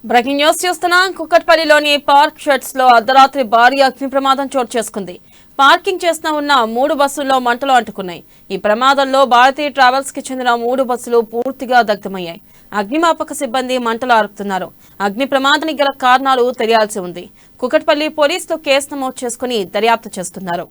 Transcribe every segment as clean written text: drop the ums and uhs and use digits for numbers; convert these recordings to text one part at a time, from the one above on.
Breaking news చూస్తున్నాం. కుక్కట్పల్లిలోని park sheds లో అర్ధరాత్రి భారీ అగ్ని ప్రమాదం చోటు చేసుకుంది. పార్కింగ్ చేస్తున్న ఉన్న 3 బస్సుల్లో మంటలు అంటుకున్నాయి. ఈ ప్రమాదంలో భారతీయ ట్రావెల్స్ కి చెందిన 3 బస్సులు పూర్తిగా దగ్ధమయ్యాయి. అగ్నిమాపక సిబ్బంది మంటలు ఆర్పుతున్నారు. అగ్ని ప్రమాదానికి గల కారణాలు తెలియాల్సి ఉంది. కుక్కట్పల్లి పోలీసులు కేసు నమోదు చేసుకుని దర్యాప్తు చేస్తున్నారు.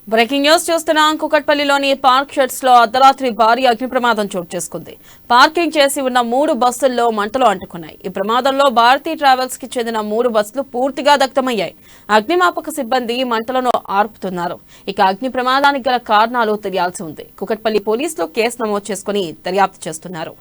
బ్రేకింగ్ న్యూస్ చూస్తున్నాం. కుక్కట్పల్లిలోని పార్క్ షెడ్స్ లో అర్ధరాత్రి భారీ అగ్ని ప్రమాదం చోటు చేసుకుంది. పార్కింగ్ చేసి ఉన్న 3 బస్సుల్లో మంటలు అంటుకున్నాయి. ఈ ప్రమాదంలో భారతీయ ట్రావెల్స్ కి చెందిన 3 బస్సులు పూర్తిగా దగ్ధమయ్యాయి. అగ్నిమాపక సిబ్బంది మంటలను ఆర్పుతున్నారు. ఇక అగ్ని ప్రమాదానికి గల కారణాలు తెలియాల్సి ఉంది. కుక్కట్పల్లి పోలీసులు కేసు నమోదు చేసుకుని దర్యాప్తు చేస్తున్నారు.